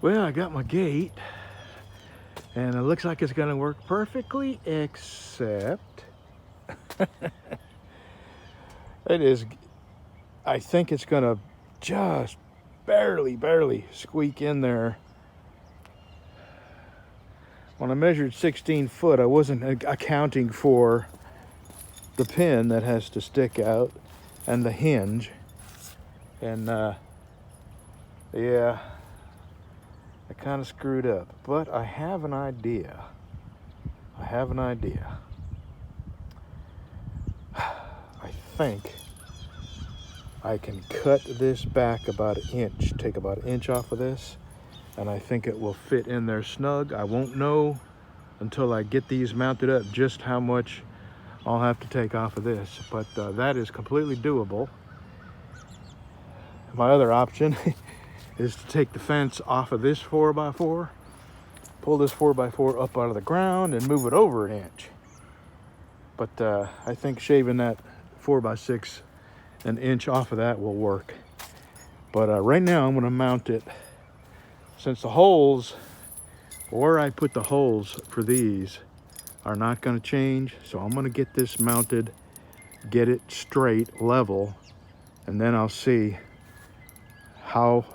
Well, I got my gate, and it looks like it's gonna work perfectly, except it is, I think it's gonna just barely squeak in there. When I measured 16 foot, I wasn't accounting for the pin that has to stick out and the hinge. And yeah, I kind of screwed up, but I have an idea. I think I can cut this back about an inch, take about an inch off of this, and I think it will fit in there snug. I won't know until I get these mounted up just how much I'll have to take off of this, but that is completely doable. My other option is to take the fence off of this 4x4, pull this 4x4 up out of the ground and move it over an inch. But I think shaving that 4x6 an inch off of that will work. But right now I'm going to mount it, since the holes, where I put the holes for these are not going to change. So I'm going to get this mounted, get it straight, level, and then I'll see how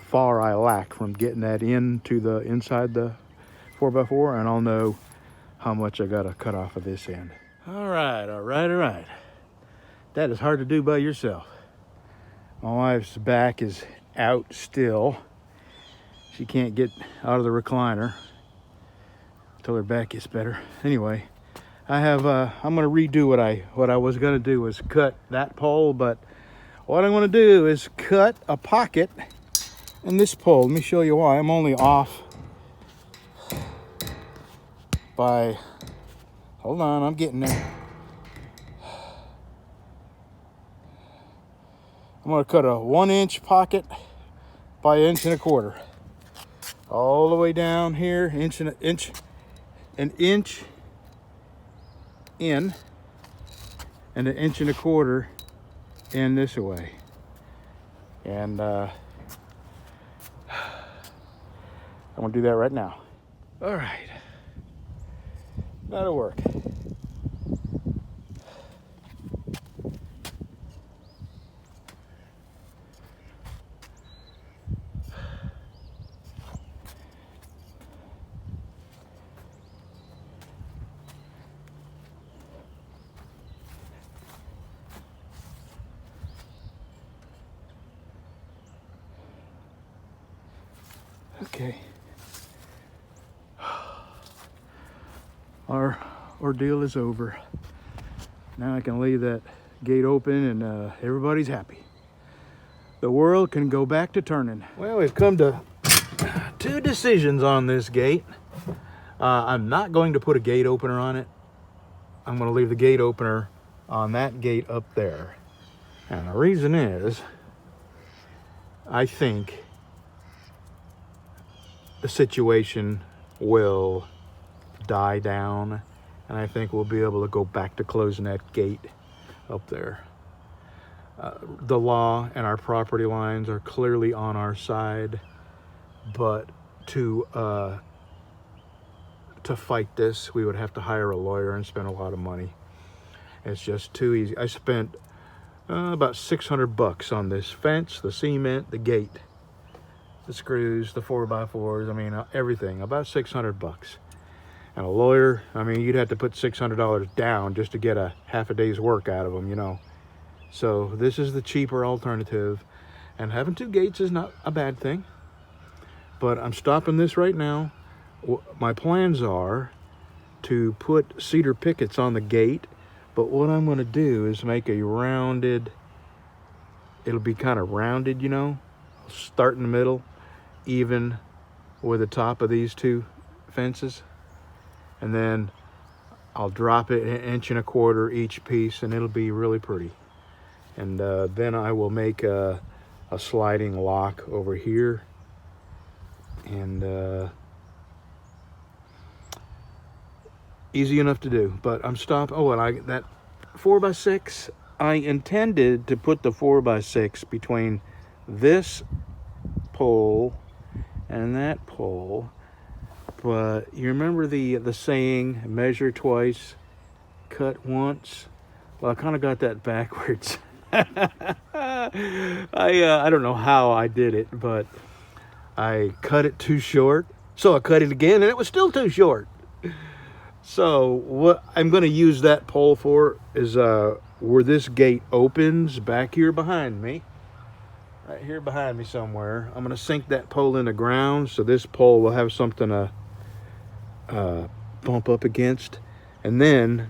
far I lack from getting that into the inside the 4x4, and I'll know how much I got to cut off of this end. All right. That is hard to do by yourself. My wife's back is out still. She can't get out of the recliner until her back gets better. Anyway, I have I'm gonna redo what I was gonna do was cut that pole, but what I'm gonna do is cut a pocket in this pole. Let me show you why. I'm only off by, hold on, I'm getting there. I'm gonna cut a 1-inch pocket by 1.25 inches. All the way down here, an inch in, and 1.25 inches in this way. And I'm gonna do that right now. All right, that'll work. Okay. Our ordeal is over. Now I can leave that gate open and everybody's happy. The world can go back to turning. Well, we've come to two decisions on this gate. I'm not going to put a gate opener on it. I'm going to leave the gate opener on that gate up there. And the reason is, I think the situation will die down, and I think we'll be able to go back to closing that gate up there. The law and our property lines are clearly on our side, but to fight this, we would have to hire a lawyer and spend a lot of money. It's just too easy. I spent about $600 on this fence, the cement, the gate, the screws, the 4x4s, I mean, everything, about $600. And a lawyer, I mean, you'd have to put $600 down just to get a half a day's work out of them, you know. So this is the cheaper alternative, and having two gates is not a bad thing. But I'm stopping this right now. My plans are to put cedar pickets on the gate, but what I'm going to do is make a rounded, it'll be kind of rounded, you know, start in the middle, even with the top of these two fences, and then I'll drop it 1.25 inches each piece, and it'll be really pretty. And then I will make a sliding lock over here, and easy enough to do. But I'm stopped. Oh, and that 4x6, I intended to put the 4x6 between this pole and that pole. But you remember the saying, measure twice, cut once? Well, I kind of got that backwards. I don't know how I did it, but I cut it too short. So I cut it again, and it was still too short. So what I'm going to use that pole for is where this gate opens back here behind me. Right here behind me somewhere. I'm going to sink that pole in the ground so this pole will have something to bump up against. And then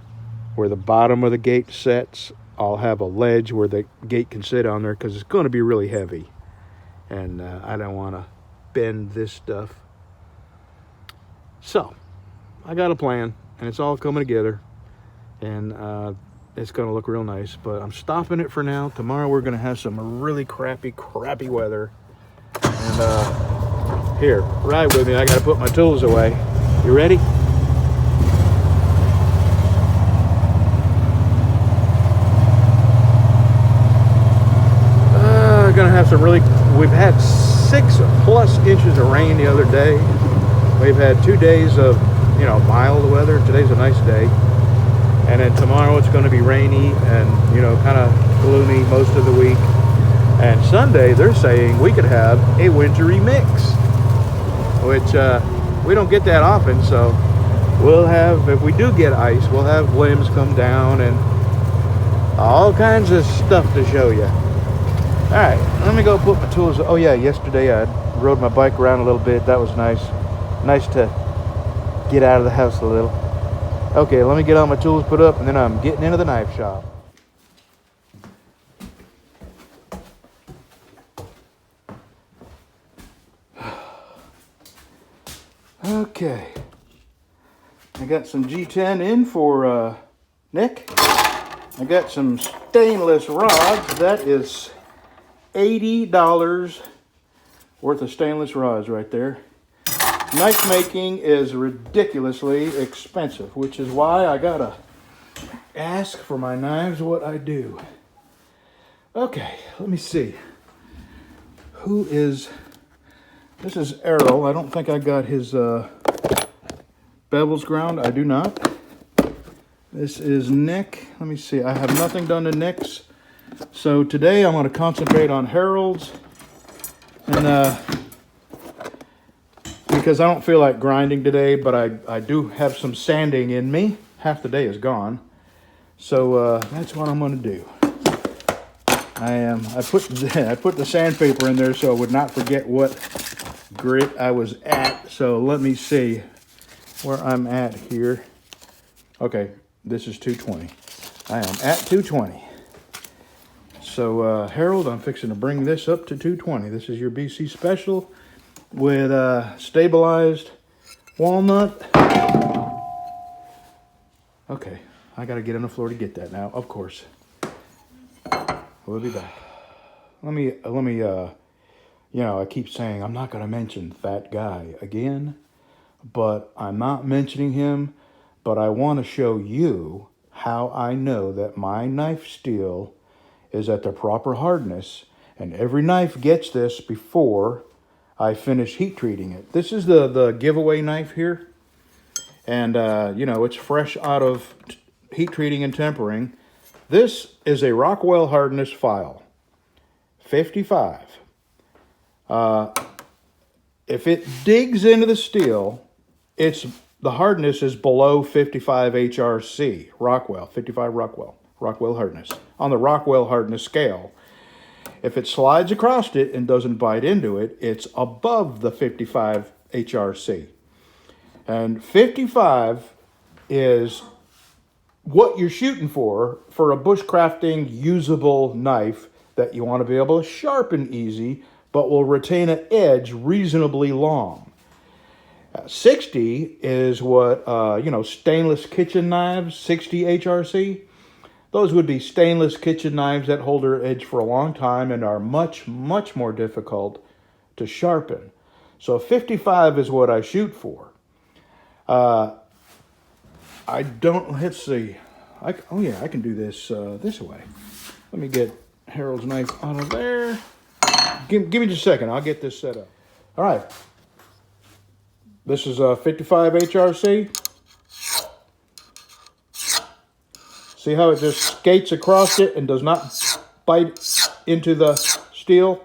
where the bottom of the gate sets, I'll have a ledge where the gate can sit on there because it's going to be really heavy. And I don't want to bend this stuff. So I got a plan, and it's all coming together. And it's going to look real nice, but I'm stopping it for now. Tomorrow we're going to have some really crappy weather. And here, ride with me. I got to put my tools away. You ready? Going to have some really, we've had 6+ inches of rain the other day. We've had 2 days of, mild weather. Today's a nice day. And then tomorrow it's going to be rainy and, kind of gloomy most of the week. And Sunday they're saying we could have a wintry mix, which we don't get that often. So we'll have, if we do get ice, we'll have limbs come down and all kinds of stuff to show you. All right, let me go put my tools. Oh yeah, yesterday I rode my bike around a little bit. That was nice. Nice to get out of the house a little. Okay, let me get all my tools put up, and then I'm getting into the knife shop. Okay, I got some G10 in for Nick. I got some stainless rods. That is $80 worth of stainless rods right there. Knife making is ridiculously expensive, which is why I gotta ask for my knives what I do. Okay, let me see. This is Errol. I don't think I got his bevels ground. I do not. This is Nick. Let me see. I have nothing done to Nick's. So today I'm going to concentrate on Harold's, and because I don't feel like grinding today, but I do have some sanding in me. Half the day is gone, so that's what I'm going to do. I put the sandpaper in there so I would not forget what grit I was at. So let me see where I'm at here. Okay, this is 220. I am at 220. So, Harold, I'm fixing to bring this up to 220. This is your BC Special with stabilized walnut. Okay, I got to get on the floor to get that now, of course. We'll be back. Let me. I keep saying I'm not going to mention Fat Guy again, but I'm not mentioning him, but I want to show you how I know that my knife steel is at the proper hardness, and every knife gets this before I finish heat treating it. This is the giveaway knife here, and it's fresh out of heat treating and tempering. This is a Rockwell hardness file, 55. If it digs into the steel, the hardness is below 55 HRC, Rockwell, 55 Rockwell hardness, on the Rockwell hardness scale. If it slides across it and doesn't bite into it, it's above the 55 HRC. And 55 is what you're shooting for a bushcrafting usable knife that you want to be able to sharpen easy, but will retain an edge reasonably long. 60 is what, stainless kitchen knives, 60 HRC. Those would be stainless kitchen knives that hold their edge for a long time and are much, much more difficult to sharpen. So 55 is what I shoot for. Let's see. I can do this this way. Let me get Harold's knife out of there. Give me just a second. I'll get this set up. All right. This is a 55 HRC. See how it just skates across it and does not bite into the steel?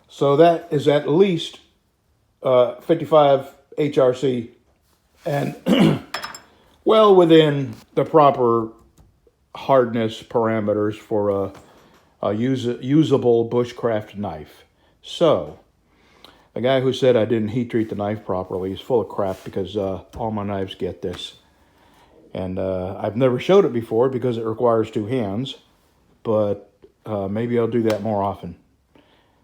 So that is at least 55 HRC and well within the proper hardness parameters for a usable bushcraft knife. So, the guy who said I didn't heat treat the knife properly is full of crap, because all my knives get this. And I've never showed it before because it requires 2 hands, but maybe I'll do that more often.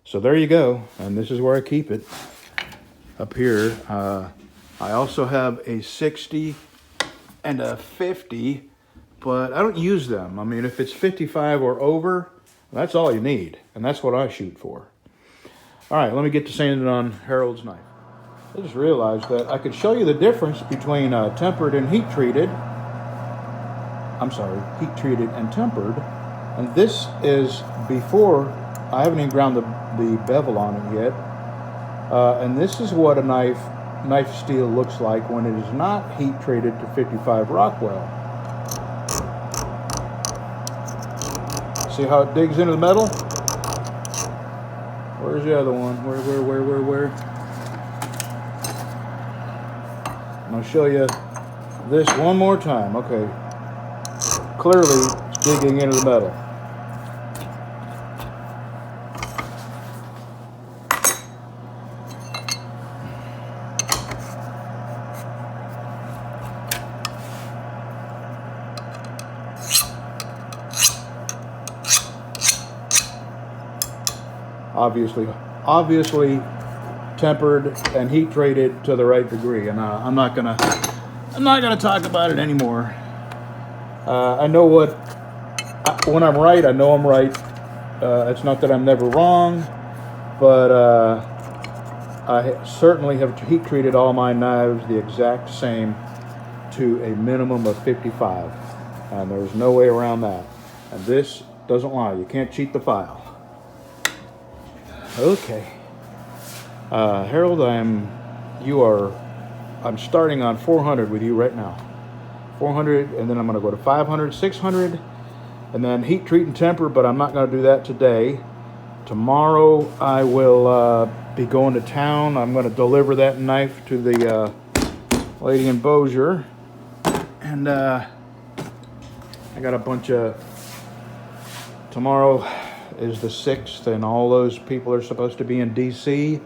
So there you go, and this is where I keep it, up here. I also have a 60 and a 50, but I don't use them. I mean, if it's 55 or over, that's all you need, and that's what I shoot for. All right, let me get to sanding on Harold's knife. I just realized that I could show you the difference between tempered and heat-treated. I'm sorry, heat-treated and tempered. And this is before, I haven't even ground the bevel on it yet. And this is what a knife steel looks like when it is not heat-treated to 55 Rockwell. See how it digs into the metal? Where's the other one? Where? I'll show you this one more time. Okay. Clearly, it's digging into the metal. Obviously tempered and heat treated to the right degree, and I'm not gonna talk about it anymore. I know when I'm right, I know I'm right. It's not that I'm never wrong, but I certainly have heat treated all my knives the exact same to a minimum of 55, and there's no way around that. And this doesn't lie. You can't cheat the file. Okay, Harold, I'm starting on 400 with you right now. 400, and then I'm going to go to 500, 600, and then heat treat and temper, but I'm not going to do that today. Tomorrow I will be going to town. I'm going to deliver that knife to the lady in Bossier, and I got a bunch of, tomorrow is the 6th, and all those people are supposed to be in DC.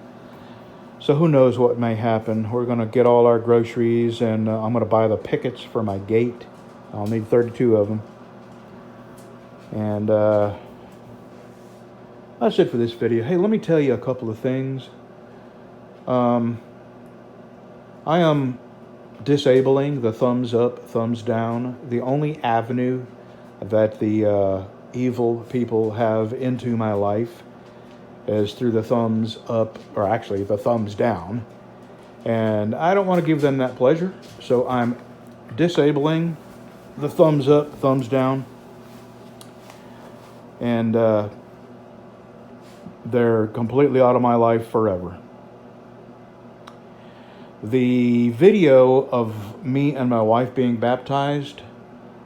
So who knows what may happen. We're going to get all our groceries, and I'm going to buy the pickets for my gate. I'll need 32 of them. And that's it for this video. Hey, let me tell you a couple of things. I am disabling the thumbs up, thumbs down. The only avenue that the evil people have into my life is through the thumbs up, or actually the thumbs down, and I don't want to give them that pleasure, so I'm disabling the thumbs up, thumbs down, and they're completely out of my life forever. The video of me and my wife being baptized,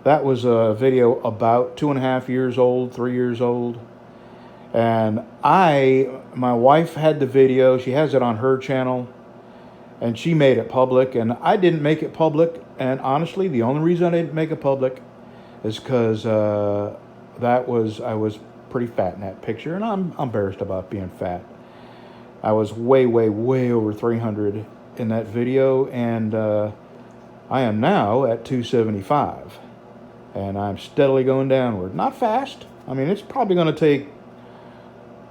that was a video about 2.5 years old, 3 years old. And my wife had the video. She has it on her channel, and she made it public, and I didn't make it public. And honestly, the only reason I didn't make it public is because I was pretty fat in that picture, and I'm embarrassed about being fat. I was way over 300 in that video, and I am now at 275. And I'm steadily going downward. Not fast. I mean, it's probably going to take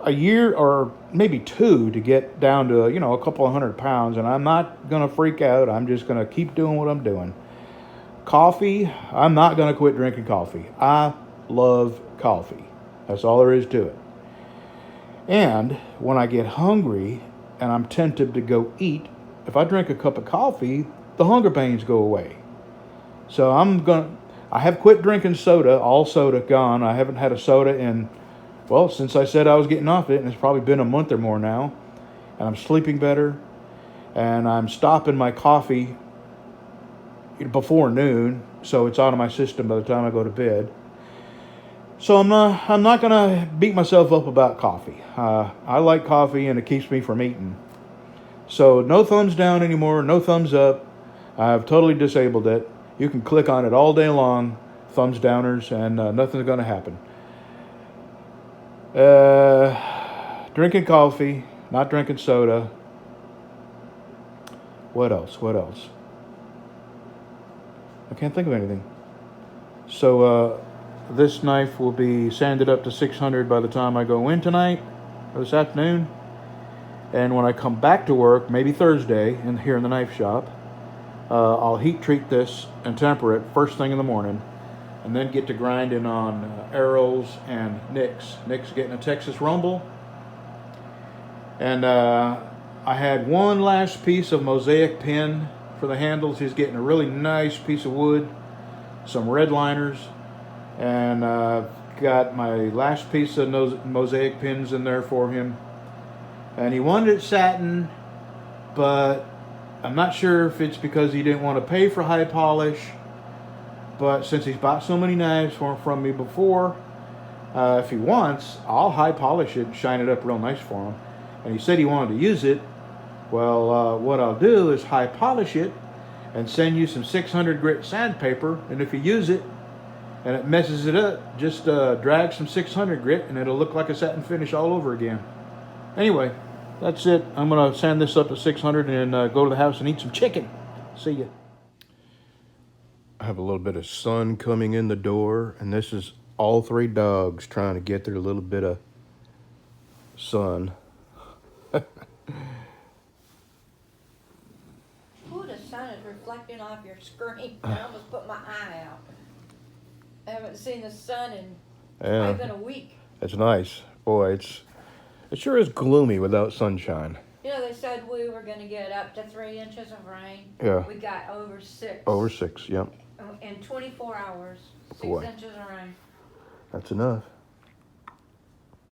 a year or maybe 2 to get down to, a couple of 100 pounds. And I'm not going to freak out. I'm just going to keep doing what I'm doing. Coffee, I'm not going to quit drinking coffee. I love coffee. That's all there is to it. And when I get hungry and I'm tempted to go eat, if I drink a cup of coffee, the hunger pains go away. So I have quit drinking soda, all soda gone. I haven't had a soda since I said I was getting off it, and it's probably been a month or more now. and I'm sleeping better, and I'm stopping my coffee before noon, so it's out of my system by the time I go to bed. So I'm not gonna beat myself up about coffee. I like coffee, and it keeps me from eating. So no thumbs down anymore, no thumbs up. I've totally disabled it. You can click on it all day long, thumbs downers, and nothing's gonna happen. Drinking coffee, not drinking soda. What else? What else? I can't think of anything. So this knife will be sanded up to 600 by the time I go in tonight, or this afternoon. And when I come back to work, maybe Thursday, here in the knife shop, I'll heat treat this and temper it first thing in the morning, and then get to grinding on arrows and nicks. Nick's getting a Texas Rumble. And I had one last piece of mosaic pin for the handles. He's getting a really nice piece of wood, some red liners, and got my last piece of mosaic pins in there for him. And he wanted it satin, but I'm not sure if it's because he didn't want to pay for high polish. But since he's bought so many knives from me before, if he wants, I'll high polish it and shine it up real nice for him. And he said he wanted to use it. Well, what I'll do is high polish it and send you some 600 grit sandpaper. And if you use it and it messes it up, just drag some 600 grit and it'll look like a satin finish all over again. Anyway, that's it. I'm going to sand this up to 600 and go to the house and eat some chicken. See ya. I have a little bit of sun coming in the door, and this is all three dogs trying to get their little bit of sun. Ooh, the sun is reflecting off your screen. I almost put my eye out. I haven't seen the sun in even a week. It's nice. Boy, it sure is gloomy without sunshine. You know, they said we were going to get up to 3 inches of rain. Yeah. We got over 6. Over 6, yep. In 24 hours, 6 Boy. inches of rain. That's enough.